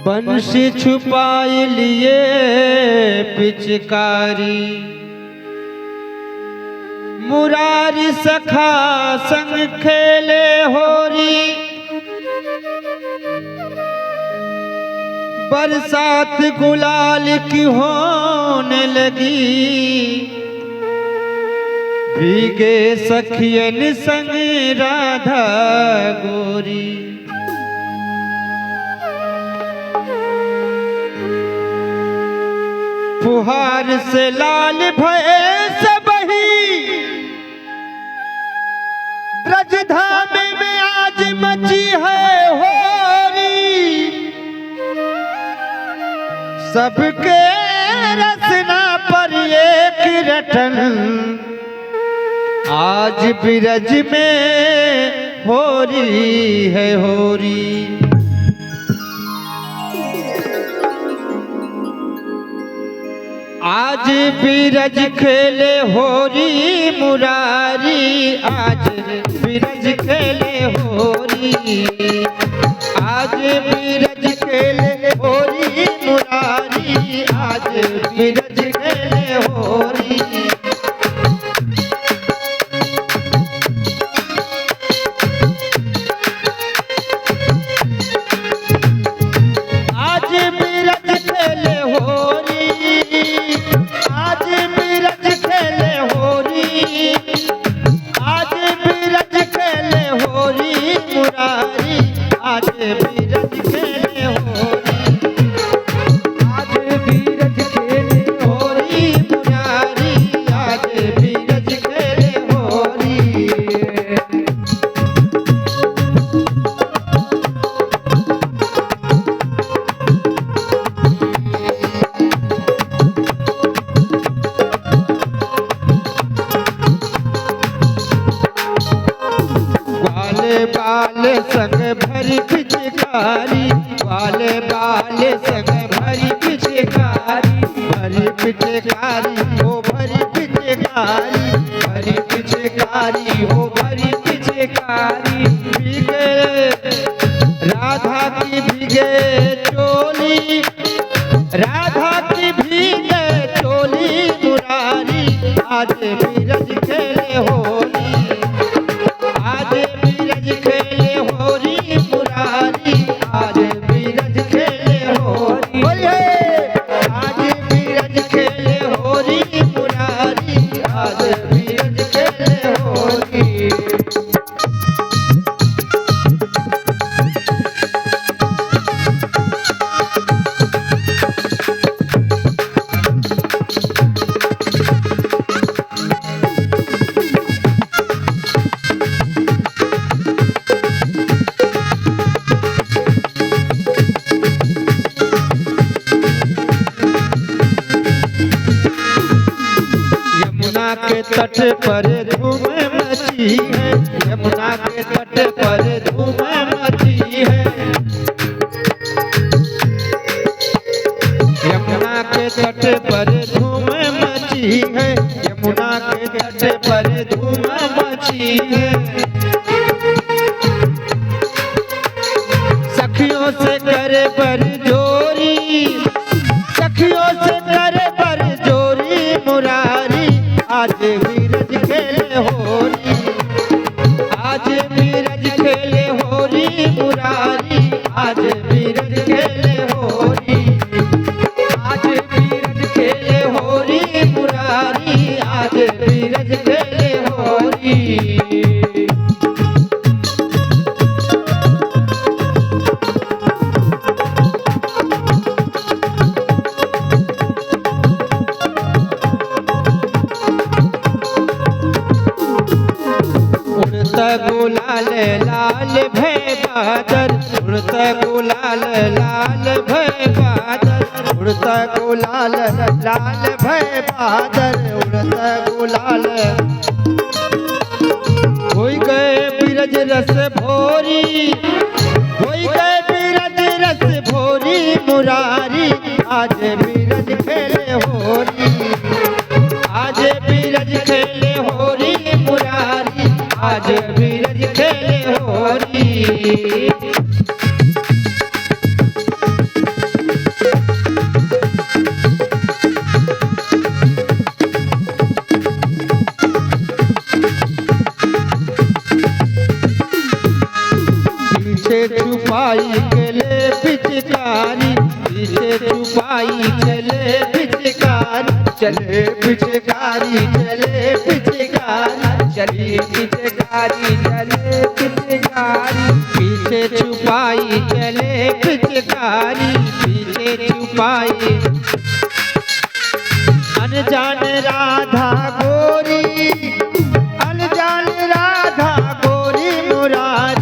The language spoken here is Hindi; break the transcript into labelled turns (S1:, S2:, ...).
S1: बंसी छुपाई लिए पिचकारी, मुरारी सखा संग खेले होरी। बरसात गुलाल की होने लगी, भीगे सखियन संग राधा गोरी। फुहार से लाल भये सबही, ब्रजधाम में आज मची है होरी। सबके रसना पर एक रटन, आज बिरज में होरी है होरी। आज बिरज खेले होरी मुरारी, आज बिरज खेले होरी। आज बिरज खेले होरी मुरारी, आज बिरज खेले होरी। आज बिरज खेले होरी, आज बिरज खेले होरी। आज बिरज खेले होरी मुरारी, आज बिरज खेले होरी। आज बिरज खेले होरी मुरारी, आज बिरज खेले होरी। बाल संग भरी पिचकारी, वाले बाल संग भरी पिचकारी। भरी पिचकारी हो भरी पिचकारी, भरी पिचकारी हो भरी पिचकारी। भीगे राधा की भीगे चोली, राधा की भीगे चोली मुरारी। आज बिरज खेले होली, आज बिरज खेले होरी मुरारी। आज बिरज खेले होरी, आज बिरज खेले होरी मुरारी। आज बिरज खेले होरी। यमुना के तट पर धूम मची है, यमुना के तट पर धूम मची है। यमुना के तट पर धूम मची है, यमुना के तट पर धूम मची है। सखियों से करे पर जोरी, सखियों से करे पर जोरी मुरारी। आज बिरज खेले होरी, आज बिरज खेले होरी मुरारी। आज बिरज खेले होरी, आज बिरज खेले होरी मुरारी। आज बिरज खेले होरी। उड़ता गुलाल लाल भय बादल, उड़ता गुलाल लाल भय बादल। उड़ता गुलाल लाल भय बादल, उड़ता गुलाल। होई गए बिरज रस भोरी, होई गए बिरज रस भोरी मुरारी। आज बिरज खेले होरी, आज बिरज खेले होरी छुपाई चले पिचकारी, पीछे छुपाई चले पिचकारी,
S2: चले पिचकारी चले पिचकारी, चली पिचकारी चले पिचकारी,
S1: पीछे छुपाई चले पिचकारी, पीछे छुपाई। अनजान राधा गोरी, अनजान राधा गोरी मुरारी,